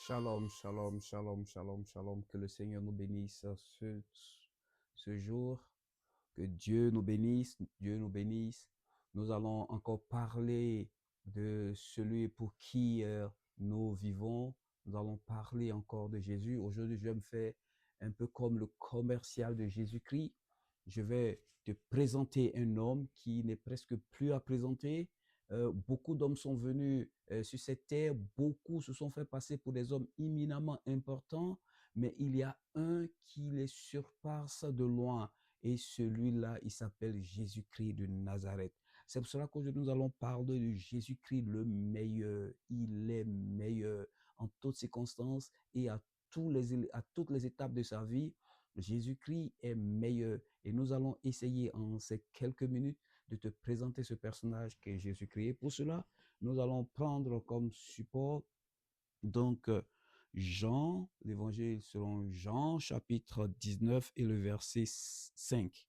Shalom, shalom, shalom, shalom, shalom. Que le Seigneur nous bénisse ce jour. Que Dieu nous bénisse, Dieu nous bénisse. Nous allons encore parler de celui pour qui nous vivons. Nous allons parler encore de Jésus. Aujourd'hui, je vais me faire un peu comme le commercial de Jésus-Christ. Je vais te présenter un homme qui n'est presque plus à présenter. Beaucoup d'hommes sont venus sur cette terre. Beaucoup se sont fait passer pour des hommes éminemment importants. Mais il y a un qui les surpasse de loin. Et celui-là, il s'appelle Jésus-Christ de Nazareth. C'est pour cela qu'aujourd'hui, nous allons parler de Jésus-Christ le meilleur. Il est meilleur en toutes circonstances et à toutes les étapes de sa vie. Jésus-Christ est meilleur. Et nous allons essayer en ces quelques minutes de te présenter ce personnage qu'est Jésus-Christ. Et pour cela, nous allons prendre comme support donc Jean, l'évangile selon Jean, chapitre 19 et le verset 5.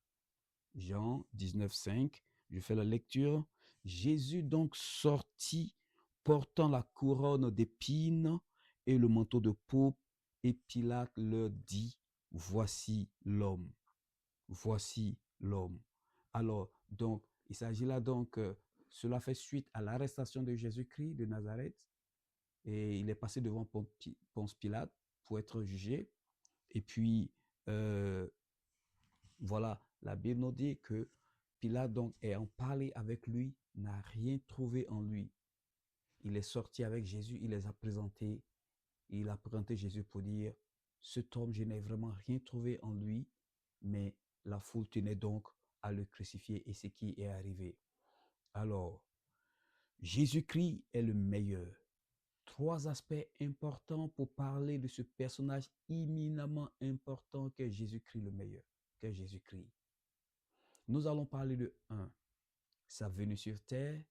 Jean 19, 5. Je fais la lecture. Jésus donc sortit, portant la couronne d'épines et le manteau de pourpre, et Pilate leur dit, voici l'homme. Voici l'homme. Alors, donc, il s'agit là donc, cela fait suite à l'arrestation de Jésus-Christ de Nazareth, et il est passé devant Ponce Pilate pour être jugé. Et puis, euh, voilà, la Bible nous dit que Pilate, donc, ayant parlé avec lui, n'a rien trouvé en lui. Il est sorti avec Jésus, il les a présentés, il a présenté Jésus pour dire, cet homme, je n'ai vraiment rien trouvé en lui, mais la foule tenait donc à le crucifier et c'est ce qui est arrivé. Alors, Jésus-Christ est le meilleur. Trois aspects importants pour parler de ce personnage éminemment important qu'est Jésus-Christ le meilleur, qu'est Jésus-Christ. Nous allons parler de 1. Sa venue sur terre.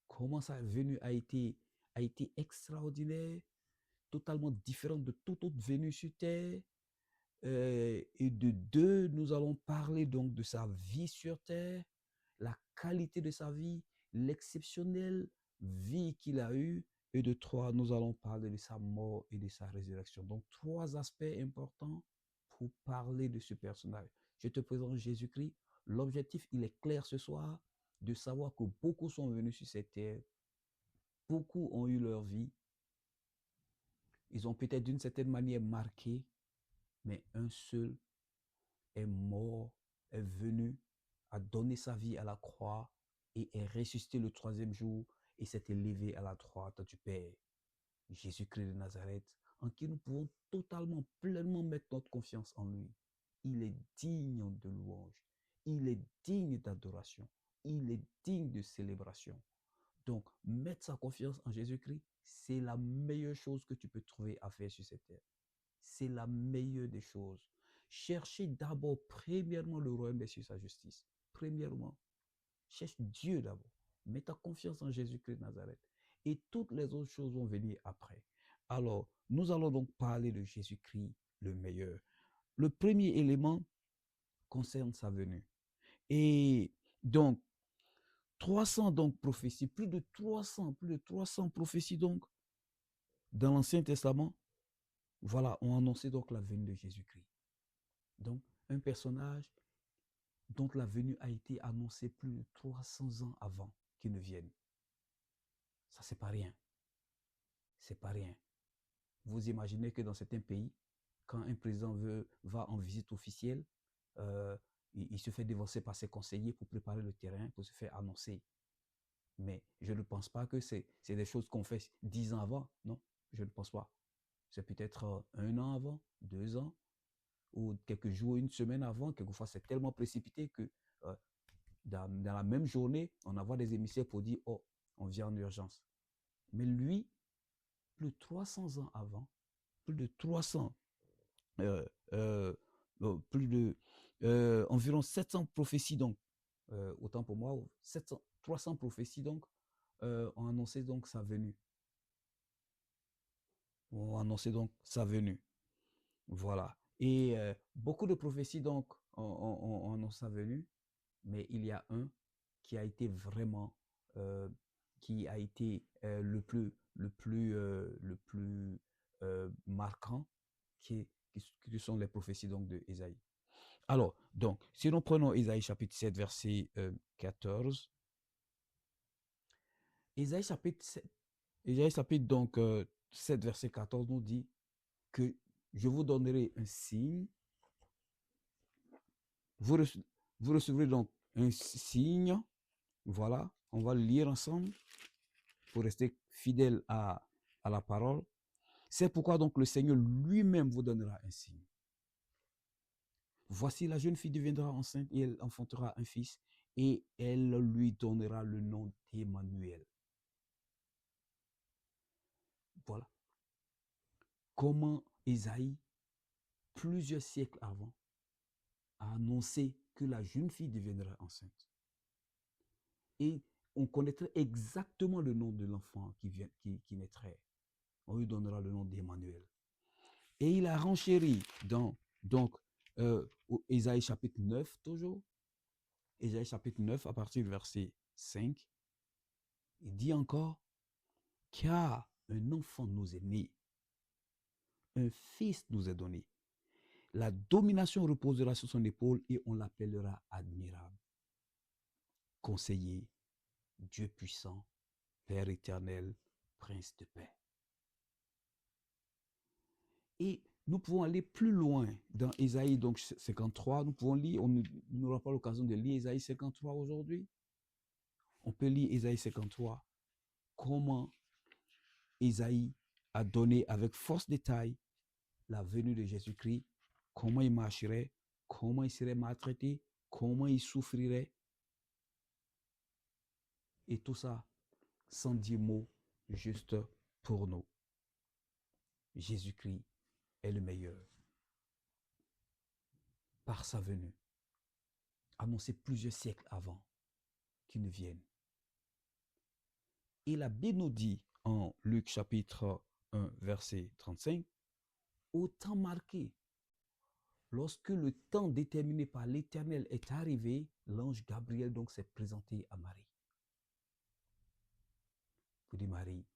Comment sa venue a été extraordinaire, totalement différente de toute autre venue sur terre. Et de 2, nous allons parler donc de sa vie sur terre, la qualité de sa vie, l'exceptionnelle vie qu'il a eue. Et de 3, nous allons parler de sa mort et de sa résurrection. Donc, 3 aspects importants pour parler de ce personnage. Je te présente Jésus-Christ. L'objectif, il est clair ce soir, de savoir que beaucoup sont venus sur cette terre, beaucoup ont eu leur vie, ils ont peut-être d'une certaine manière marqué, mais un seul est mort, est venu, a donné sa vie à la croix et est ressuscité le 3e jour et s'est élevé à la droite du Père. Jésus-Christ de Nazareth, en qui nous pouvons totalement, pleinement mettre notre confiance en lui. Il est digne de louange, il est digne d'adoration, il est digne de célébration. Donc, mettre sa confiance en Jésus-Christ, c'est la meilleure chose que tu peux trouver à faire sur cette terre. C'est la meilleure des choses. Cherchez d'abord, premièrement, le royaume des cieux, sa justice. Premièrement, cherche Dieu d'abord. Mets ta confiance en Jésus-Christ de Nazareth. Et toutes les autres choses vont venir après. Alors, nous allons donc parler de Jésus-Christ, le meilleur. Le premier élément concerne sa venue. Et donc, 300 donc prophéties, plus de 300 prophéties donc dans l'Ancien Testament, voilà, ont annoncé donc la venue de Jésus-Christ. Donc, un personnage dont la venue a été annoncée plus de 300 ans avant qu'il ne vienne. Ça, c'est pas rien. C'est pas rien. Vous imaginez que dans certains pays, quand un président va en visite officielle, euh, il se fait devancer par ses conseillers pour préparer le terrain, pour se faire annoncer. Mais je ne pense pas que c'est des choses qu'on fait 10 ans avant. Non, je ne pense pas. C'est peut-être 1 an avant, 2 ans, ou quelques jours, une semaine avant. Quelquefois, c'est tellement précipité que euh, dans la même journée, on envoie des émissaires pour dire, oh, on vient en urgence. Mais lui, plus de 300 ans avant, plus de 300, euh, euh, plus de environ 700 prophéties, donc, autant pour moi, 300 prophéties, donc, ont annoncé donc sa venue. Ont annoncé donc sa venue. Voilà. Et beaucoup de prophéties, donc, ont annoncé sa venue, mais il y a un qui a été vraiment qui a été le plus marquant, qui sont les prophéties donc de Ésaïe. Alors, donc, si nous prenons Ésaïe chapitre 7, verset 14, Ésaïe chapitre 7, Ésaïe chapitre donc 7, verset 14 nous dit que je vous donnerai un signe. Vous recevrez donc un signe. Voilà, on va le lire ensemble pour rester fidèle à la parole. C'est pourquoi donc le Seigneur lui-même vous donnera un signe. Voici, la jeune fille deviendra enceinte et elle enfantera un fils et elle lui donnera le nom d'Emmanuel. Voilà comment Ésaïe, plusieurs siècles avant, a annoncé que la jeune fille deviendra enceinte. Et on connaîtrait exactement le nom de l'enfant qui naîtrait. On lui donnera le nom d'Emmanuel. Et il a renchéri dans donc Ésaïe chapitre 9 toujours. Ésaïe chapitre 9 à partir du verset 5. Il dit encore, car un enfant nous est né, un fils nous est donné. La domination reposera sur son épaule et on l'appellera admirable, conseiller, Dieu puissant, Père éternel, Prince de paix. Et nous pouvons aller plus loin dans Ésaïe donc 53. Nous pouvons lire, on n'aura pas l'occasion de lire Ésaïe 53 aujourd'hui. On peut lire Ésaïe 53. Comment Ésaïe a donné avec force détail la venue de Jésus-Christ, comment il marcherait, comment il serait maltraité, comment il souffrirait. Et tout ça sans dire mot, juste pour nous. Jésus-Christ est le meilleur. Par sa venue, annoncé plusieurs siècles avant qu'il ne vienne. Et la Bible nous dit en Luc chapitre 1, verset 35, au temps marqué, lorsque le temps déterminé par l'Éternel est arrivé, l'ange Gabriel donc s'est présenté à Marie. Pour dire, Marie,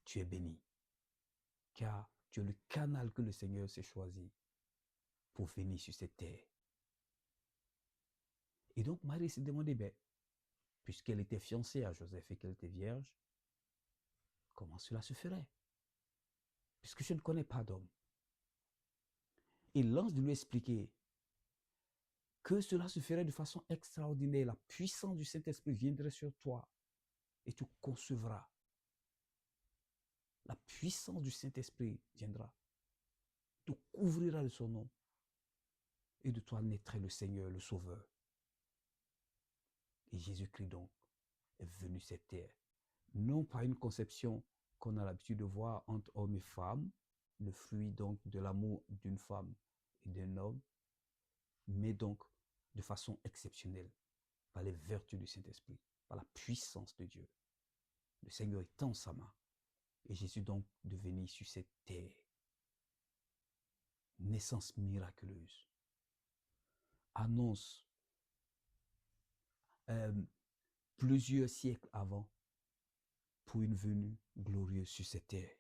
tu es bénie, car tu es le canal que le Seigneur s'est choisi pour venir sur cette terre. Et donc Marie s'est demandé, puisqu'elle était fiancée à Joseph et qu'elle était vierge, comment cela se ferait? Puisque je ne connais pas d'homme. Et l'ange lui a expliqué que cela se ferait de façon extraordinaire. La puissance du Saint-Esprit viendrait sur toi et tu concevras. La puissance du Saint-Esprit viendra, te couvrira de son nom et de toi naîtrait le Seigneur, le Sauveur. Et Jésus-Christ donc est venu sur cette terre. Non pas une conception qu'on a l'habitude de voir entre hommes et femmes, le fruit donc de l'amour d'une femme et d'un homme, mais donc de façon exceptionnelle, par les vertus du Saint-Esprit, par la puissance de Dieu. Le Seigneur étend sa main. Et Jésus donc de venir sur cette terre. Naissance miraculeuse. Annonce plusieurs siècles avant pour une venue glorieuse sur cette terre.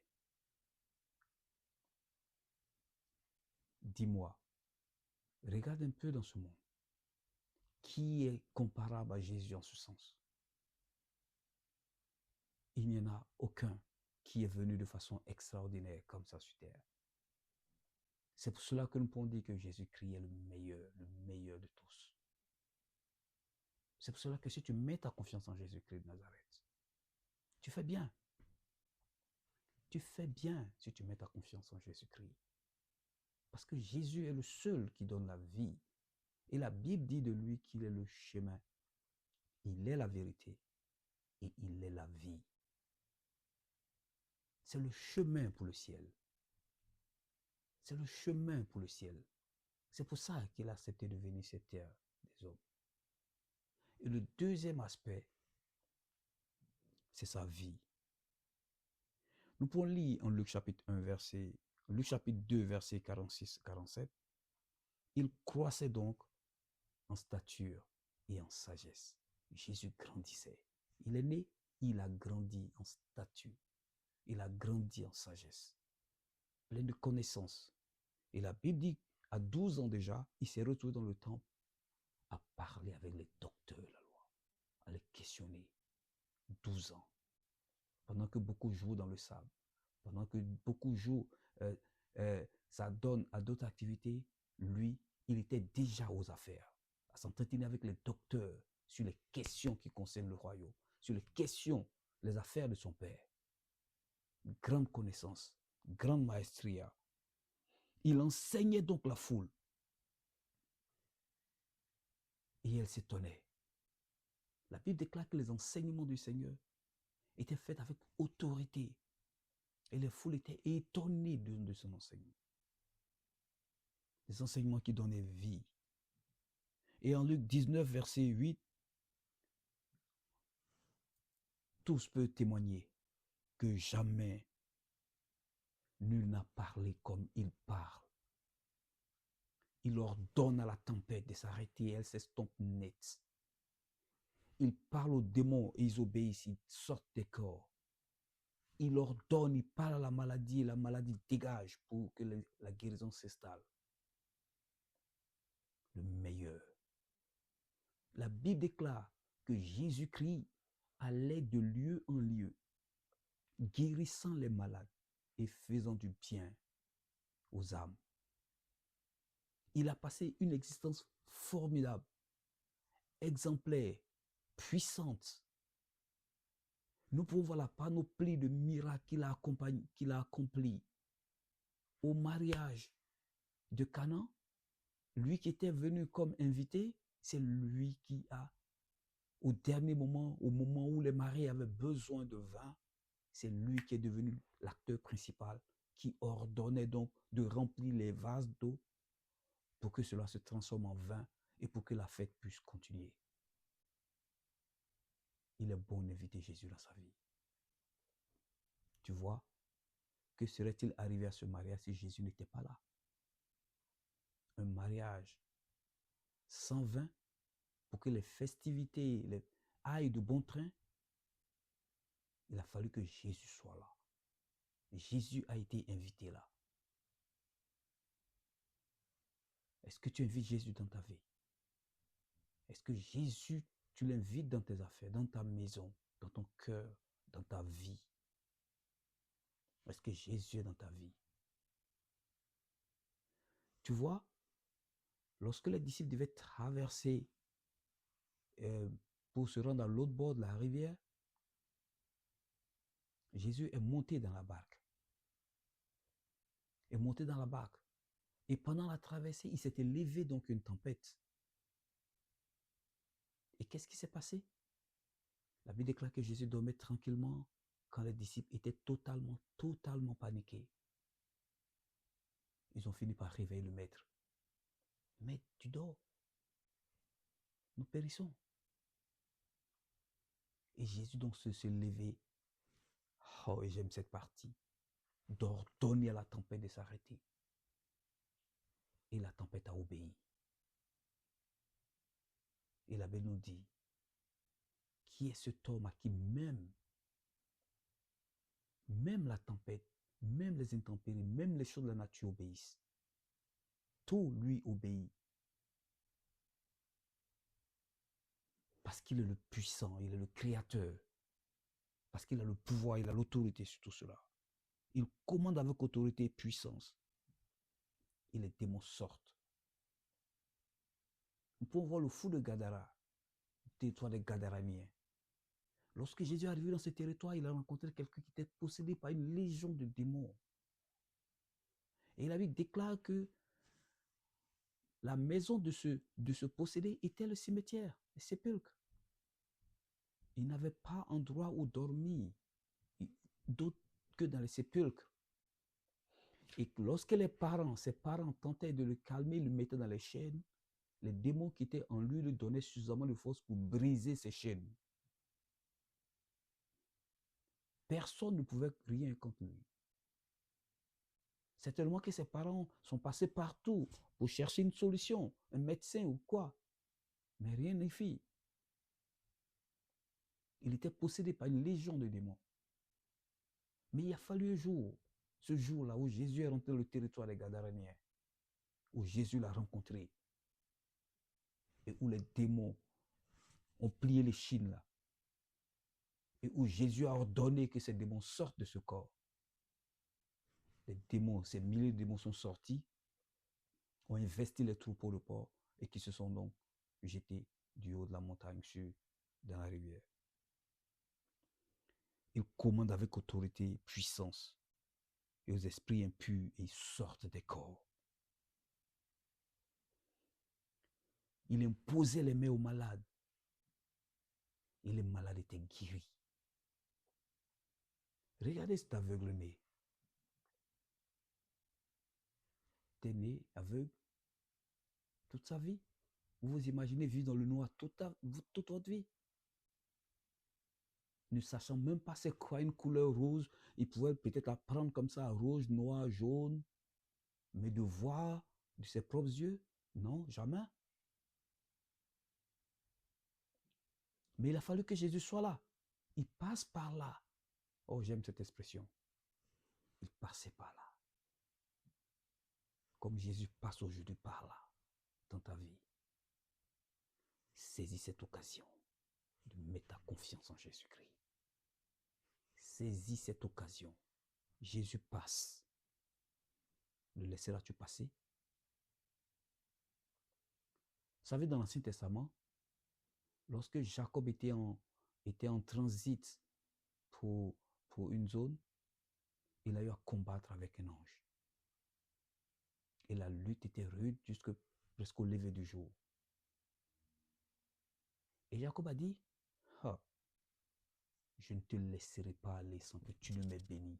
Dis-moi, regarde un peu dans ce monde. Qui est comparable à Jésus en ce sens? Il n'y en a aucun qui est venu de façon extraordinaire comme ça sur terre. C'est pour cela que nous pouvons dire que Jésus-Christ est le meilleur de tous. C'est pour cela que si tu mets ta confiance en Jésus-Christ de Nazareth, tu fais bien. Tu fais bien si tu mets ta confiance en Jésus-Christ. Parce que Jésus est le seul qui donne la vie. Et la Bible dit de lui qu'il est le chemin. Il est la vérité. Et il est la vie. C'est le chemin pour le ciel. C'est le chemin pour le ciel. C'est pour ça qu'il a accepté de venir sur cette terre des hommes. Et le deuxième aspect, c'est sa vie. Nous pouvons lire en Luc chapitre 2, verset 46-47. Il croissait donc en stature et en sagesse. Jésus grandissait. Il est né, il a grandi en stature, il a grandi en sagesse, plein de connaissances. Et la Bible dit, à 12 ans déjà, il s'est retrouvé dans le temple à parler avec les docteurs de la loi, à les questionner. 12 ans. Pendant que beaucoup jouent dans le sable, pendant que beaucoup jouent, ça donne à d'autres activités, lui, il était déjà aux affaires, à s'entretenir avec les docteurs sur les questions qui concernent le royaume, sur les questions, les affaires de son père. Grande connaissance, grande maestria. Il enseignait donc la foule. Et elle s'étonnait. La Bible déclare que les enseignements du Seigneur étaient faits avec autorité. Et les foules étaient étonnées de son enseignement. Des enseignements qui donnaient vie. Et en Luc 19, verset 8, tous peuvent témoigner que jamais nul n'a parlé comme il parle. Il ordonne à la tempête de s'arrêter et elle s'estompe net. Il parle aux démons et ils obéissent, ils sortent des corps. Il ordonne, il parle à la maladie et la maladie dégage pour que la guérison s'installe. Le meilleur. La Bible déclare que Jésus-Christ allait de lieu en lieu, guérissant les malades et faisant du bien aux âmes. Il a passé une existence formidable, exemplaire, puissante. Nous pouvons voir la panoplie de miracles qu'il a accomplis. Au mariage de Cana, lui qui était venu comme invité, c'est lui qui a, au dernier moment, au moment où les mariés avaient besoin de vin, c'est lui qui est devenu l'acteur principal, qui ordonnait donc de remplir les vases d'eau pour que cela se transforme en vin et pour que la fête puisse continuer. Il est bon d'inviter Jésus dans sa vie. Tu vois, que serait-il arrivé à ce mariage si Jésus n'était pas là? Un mariage sans vin pour que les festivités aillent de bon train. Il a fallu que Jésus soit là. Et Jésus a été invité là. Est-ce que tu invites Jésus dans ta vie? Est-ce que Jésus, tu l'invites dans tes affaires, dans ta maison, dans ton cœur, dans ta vie? Est-ce que Jésus est dans ta vie? Tu vois, lorsque les disciples devaient traverser pour se rendre à l'autre bord de la rivière, Jésus est monté dans la barque. Est monté dans la barque. Et pendant la traversée, il s'était levé donc une tempête. Et qu'est-ce qui s'est passé? La Bible déclare que Jésus dormait tranquillement quand les disciples étaient totalement paniqués. Ils ont fini par réveiller le maître. Maître, tu dors. Nous périssons. Et Jésus donc se levait. Oh, et j'aime cette partie. D'ordonner à la tempête de s'arrêter. Et la tempête a obéi. Et la Bible nous dit, qui est cet homme à qui même la tempête, même les intempéries, même les choses de la nature obéissent. Tout lui obéit. Parce qu'il est le puissant, il est le créateur. Parce qu'il a le pouvoir, il a l'autorité sur tout cela. Il commande avec autorité et puissance. Et les démons sortent. Nous pouvons voir le fou de Gadara, le territoire des Gadaraniens. Lorsque Jésus est arrivé dans ce territoire, il a rencontré quelqu'un qui était possédé par une légion de démons. Et la Bible déclare que la maison de ce possédé était le cimetière, le sépulcre. Il n'avait pas endroit où dormir, d'autre que dans le sépulcre. Et lorsque ses parents tentaient de le calmer, le mettaient dans les chaînes, les démons qui étaient en lui donnaient suffisamment de force pour briser ses chaînes. Personne ne pouvait rien contre lui. Certainement que ses parents sont passés partout pour chercher une solution, un médecin ou quoi. Mais rien n'y fit. Il était possédé par une légion de démons. Mais il a fallu un jour, ce jour-là où Jésus est rentré dans le territoire des Gadaréniens, où Jésus l'a rencontré et où les démons ont plié les chines là, et où Jésus a ordonné que ces démons sortent de ce corps. Les démons, ces milliers de démons sont sortis, ont investi les troupeaux de porcs et qui se sont donc jetés du haut de la montagne dans la rivière. Il commande avec autorité et puissance et aux esprits impurs et ils sortent des corps. Il imposait les mains aux malades et les malades étaient guéris. Regardez cet aveugle-né. T'es né aveugle toute sa vie. Vous vous imaginez vivre dans le noir toute votre vie. Ne sachant même pas c'est quoi une couleur rouge, il pouvait peut-être apprendre comme ça, rouge, noir, jaune, mais de voir de ses propres yeux, non, jamais. Mais il a fallu que Jésus soit là. Il passe par là. Oh, j'aime cette expression. Il passait par là. Comme Jésus passe aujourd'hui par là, dans ta vie. Saisis cette occasion de mettre ta confiance en Jésus-Christ. Saisis cette occasion. Jésus passe. Le laisseras-tu passer? Vous savez, dans l'Ancien Testament, lorsque Jacob était en transit pour une zone, il a eu à combattre avec un ange. Et la lutte était rude jusqu'au lever du jour. Et Jacob a dit, ah, je ne te laisserai pas aller sans que tu ne m'aies béni.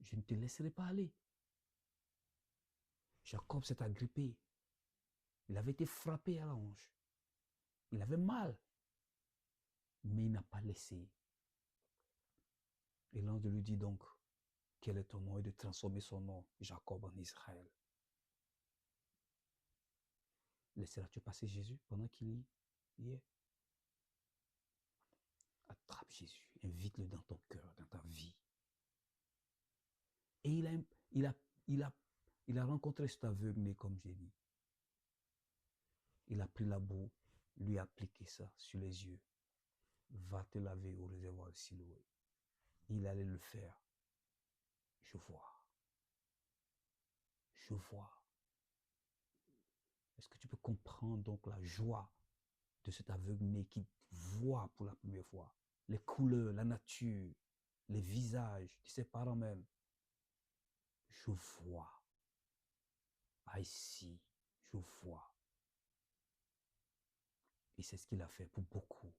Je ne te laisserai pas aller. Jacob s'est agrippé. Il avait été frappé à la hanche. Il avait mal. Mais il n'a pas laissé. Et l'ange lui dit donc, quel est ton nom? Et de transformer son nom, Jacob, en Israël. Laisseras-tu passer Jésus pendant qu'il y est? Attrape Jésus, invite-le dans ton cœur, dans ta vie. Et il a rencontré cet aveugle, comme j'ai dit. Il a pris la boue, lui a appliqué ça sur les yeux. Va te laver au réservoir de Siloé. Il allait le faire. Je vois. Je vois. Est-ce que tu peux comprendre donc la joie de cet aveugle-né qui voit pour la première fois les couleurs, la nature, les visages de ses parents même? Je vois. I see. Je vois. Et c'est ce qu'il a fait pour beaucoup.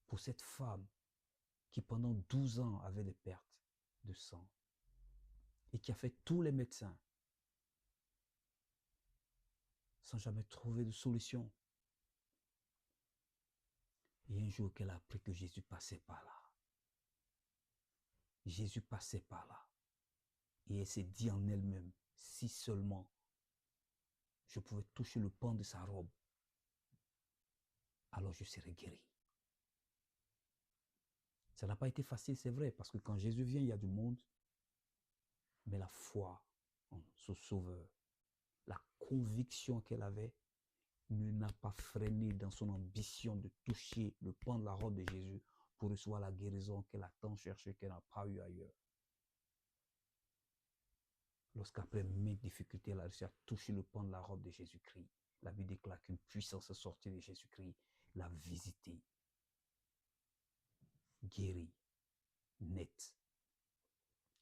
Pour cette femme qui pendant 12 ans avait des pertes de sang et qui a fait tous les médecins sans jamais trouver de solution. Et un jour qu'elle a appris que Jésus passait par là. Jésus passait par là. Et elle s'est dit en elle-même, si seulement je pouvais toucher le pan de sa robe, alors je serais guéri. Ça n'a pas été facile, c'est vrai, parce que quand Jésus vient, il y a du monde. Mais la foi en ce Sauveur, la conviction qu'elle avait, ne n'a pas freiné dans son ambition de toucher le pan de la robe de Jésus pour recevoir la guérison qu'elle a tant cherché, qu'elle n'a pas eu ailleurs. Lorsqu'après maintes difficultés, elle a réussi à toucher le pan de la robe de Jésus-Christ, la Bible déclare qu'une puissance est sortie de Jésus-Christ, l'a visité, guéri, net.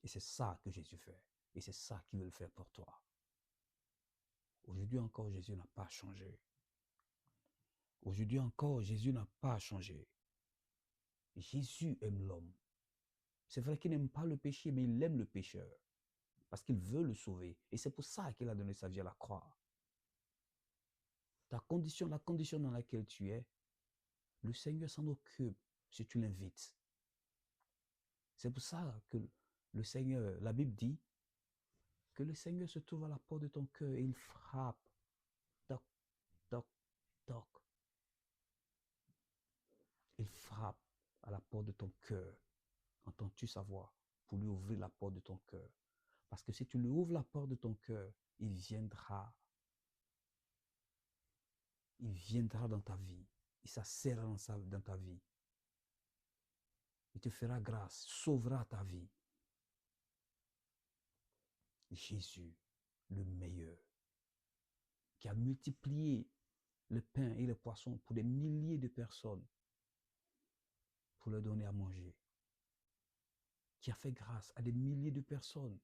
Et c'est ça que Jésus fait. Et c'est ça qu'il veut faire pour toi. Aujourd'hui encore, Jésus n'a pas changé. Aujourd'hui encore, Jésus n'a pas changé. Jésus aime l'homme. C'est vrai qu'il n'aime pas le péché, mais il aime le pécheur. Parce qu'il veut le sauver. Et c'est pour ça qu'il a donné sa vie à la croix. La condition dans laquelle tu es, le Seigneur s'en occupe si tu l'invites. C'est pour ça que le Seigneur, la Bible dit, que le Seigneur se trouve à la porte de ton cœur et il frappe. Toc, toc, toc. à la porte de ton cœur. Entends-tu sa voix pour lui ouvrir la porte de ton cœur? Parce que si tu lui ouvres la porte de ton cœur, il viendra. Il viendra dans ta vie. Il s'assera dans ta vie. Il te fera grâce, sauvera ta vie. Jésus, le meilleur, qui a multiplié le pain et le poisson pour des milliers de personnes, pour leur donner à manger, qui a fait grâce à des milliers de personnes,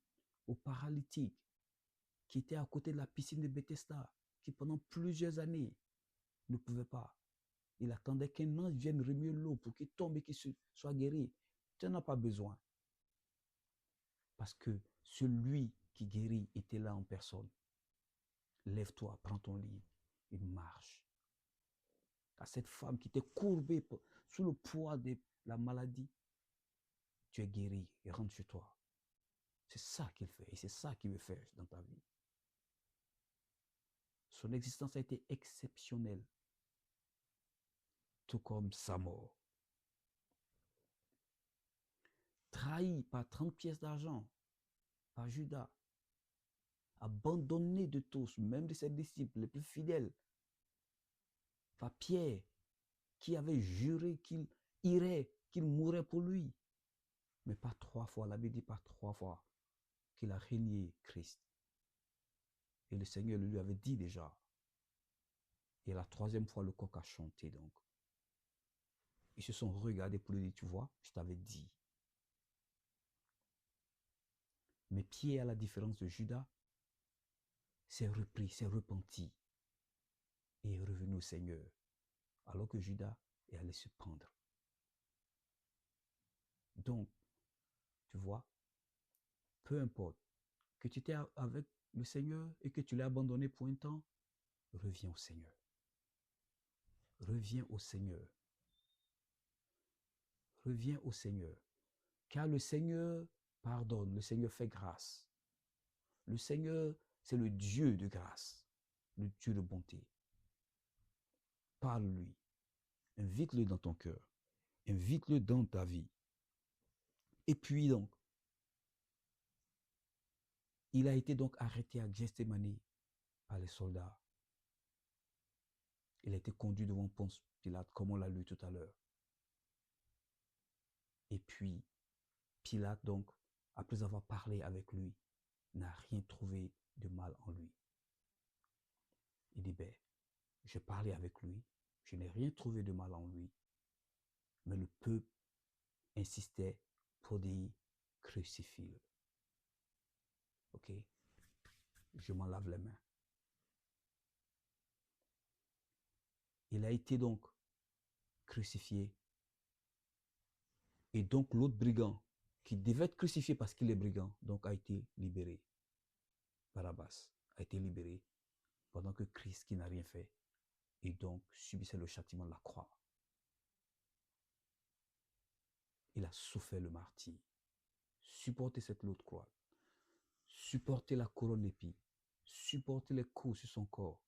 aux paralytiques, qui étaient à côté de la piscine de Bethesda, qui pendant plusieurs années ne pouvaient pas. Il attendait qu'un ange vienne remuer l'eau pour qu'il tombe et qu'il soit guéri. Tu n'en as pas besoin. Parce que celui qui guérit était là en personne. Lève-toi, prends ton lit et marche. À cette femme qui était courbée sous le poids de la maladie, tu es guéri et rentre chez toi. C'est ça qu'il fait et c'est ça qu'il veut faire dans ta vie. Son existence a été exceptionnelle, tout comme sa mort. Trahi par 30 pièces d'argent, par Judas, abandonné de tous, même de ses disciples les plus fidèles, par Pierre, qui avait juré qu'il irait, qu'il mourrait pour lui. Mais pas 3 fois, la Bible dit pas 3 fois qu'il a renié Christ. Et le Seigneur lui avait dit déjà. Et la 3e fois, le coq a chanté donc. Ils se sont regardés pour lui dire, tu vois, je t'avais dit. Mais Pierre, à la différence de Judas, s'est repris, s'est repenti et est revenu au Seigneur. Alors que Judas est allé se pendre. Donc, tu vois, peu importe que tu étais avec le Seigneur et que tu l'as abandonné pour un temps, reviens au Seigneur. Reviens au Seigneur. Reviens au Seigneur. Car le Seigneur pardonne, le Seigneur fait grâce. Le Seigneur, c'est le Dieu de grâce, le Dieu de bonté. Parle-lui. Invite-le dans ton cœur. Invite-le dans ta vie. Et puis donc, il a été donc arrêté à Gethsémani par les soldats. Il a été conduit devant Ponce Pilate, comme on l'a lu tout à l'heure. Et puis, Pilate, donc, après avoir parlé avec lui, n'a rien trouvé de mal en lui. Il dit, j'ai parlé avec lui, je n'ai rien trouvé de mal en lui. Mais le peuple insistait pour dire, crucifie-le. Ok? Je m'en lave les mains. Il a été donc crucifié. Et donc l'autre brigand, qui devait être crucifié parce qu'il est brigand, donc a été libéré. Barabbas a été libéré pendant que Christ, qui n'a rien fait, et donc subissait le châtiment de la croix. Il a souffert le martyre, supporté cette lourde croix, supporté la couronne d'épines, supporté les coups sur son corps,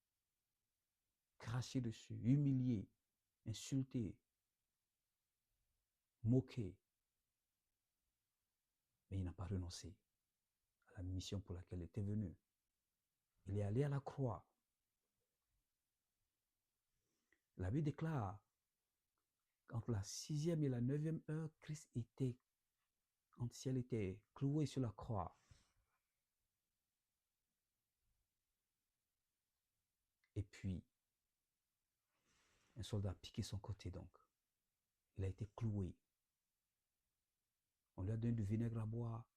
craché dessus, humilié, insulté, moqué. Mais il n'a pas renoncé à la mission pour laquelle il était venu. Il est allé à la croix. La Bible déclare qu'entre la 6e et la 9e heure, Christ était, quand ciel était cloué sur la croix. Et puis, un soldat a piqué son côté donc. Il a été cloué. On lui a donné du vinaigre à boire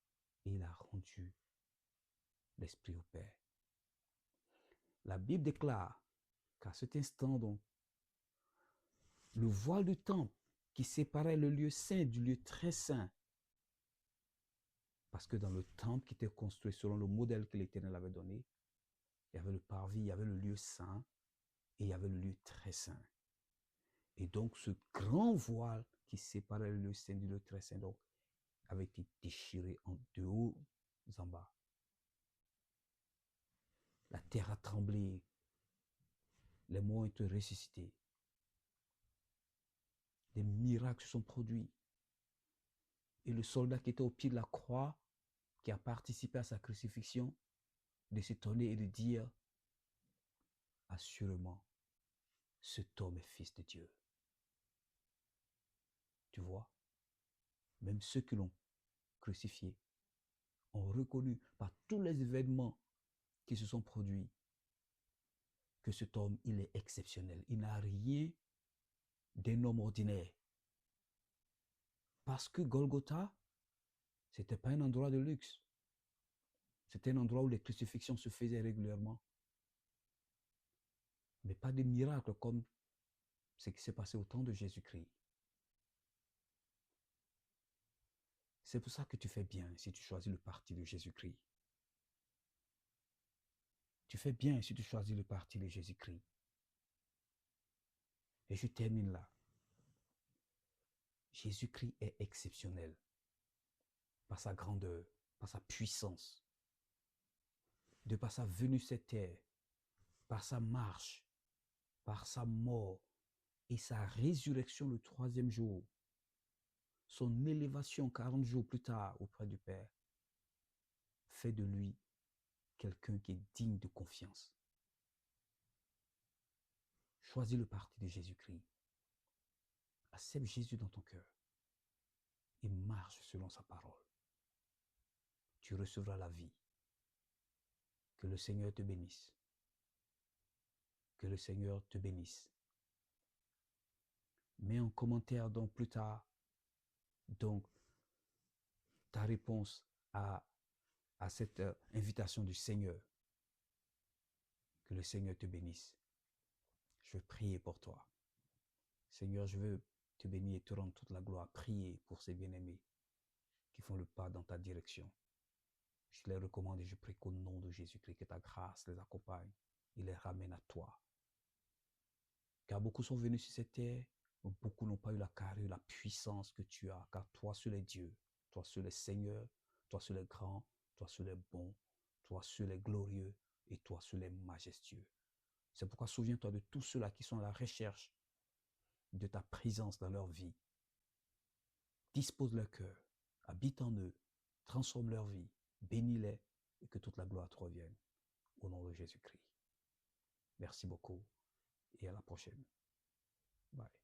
et il a rendu l'esprit au Père. La Bible déclare qu'à cet instant donc, le voile du temple qui séparait le lieu saint du lieu très saint, parce que dans le temple qui était construit selon le modèle que l'Éternel avait donné, il y avait le parvis, il y avait le lieu saint et il y avait le lieu très saint. Et donc ce grand voile qui séparait le lieu saint du lieu très saint donc, avait été déchiré de haut en bas. La terre a tremblé, les morts ont été ressuscités. Des miracles se sont produits. Et le soldat qui était au pied de la croix, qui a participé à sa crucifixion, de s'étonner et de dire, assurément, cet homme est fils de Dieu. Tu vois, même ceux qui l'ont crucifié ont reconnu par tous les événements qui se sont produits que cet homme, il est exceptionnel. Il n'a rien d'un homme ordinaire. Parce que Golgotha, ce n'était pas un endroit de luxe. C'était un endroit où les crucifixions se faisaient régulièrement. Mais pas de miracles comme ce qui s'est passé au temps de Jésus-Christ. C'est pour ça que tu fais bien si tu choisis le parti de Jésus-Christ. Tu fais bien si tu choisis le parti de Jésus-Christ. Et je termine là. Jésus-Christ est exceptionnel par sa grandeur, par sa puissance, de par sa venue sur cette terre, par sa marche, par sa mort et sa résurrection le 3e jour, son élévation 40 jours plus tard auprès du Père, fait de lui quelqu'un qui est digne de confiance. Choisis le parti de Jésus-Christ. Accepte Jésus dans ton cœur et marche selon sa parole. Tu recevras la vie. Que le Seigneur te bénisse. Que le Seigneur te bénisse. Mets en commentaire donc plus tard donc ta réponse à cette invitation du Seigneur. Que le Seigneur te bénisse. Je veux prier pour toi. Seigneur, je veux te bénir et te rendre toute la gloire. Prier pour ces bien-aimés qui font le pas dans ta direction. Je les recommande et je prie qu'au nom de Jésus-Christ, que ta grâce les accompagne et les ramène à toi. Car beaucoup sont venus sur cette terre, mais beaucoup n'ont pas eu la carrure, la puissance que tu as. Car toi seul est Dieu, toi seul est Seigneur, toi seul est grand, toi seul est bon, toi seul est glorieux et toi seul est majestueux. C'est pourquoi souviens-toi de tous ceux-là qui sont à la recherche de ta présence dans leur vie. Dispose leur cœur, habite en eux, transforme leur vie, bénis-les et que toute la gloire te revienne. Au nom de Jésus-Christ. Merci beaucoup et à la prochaine. Bye.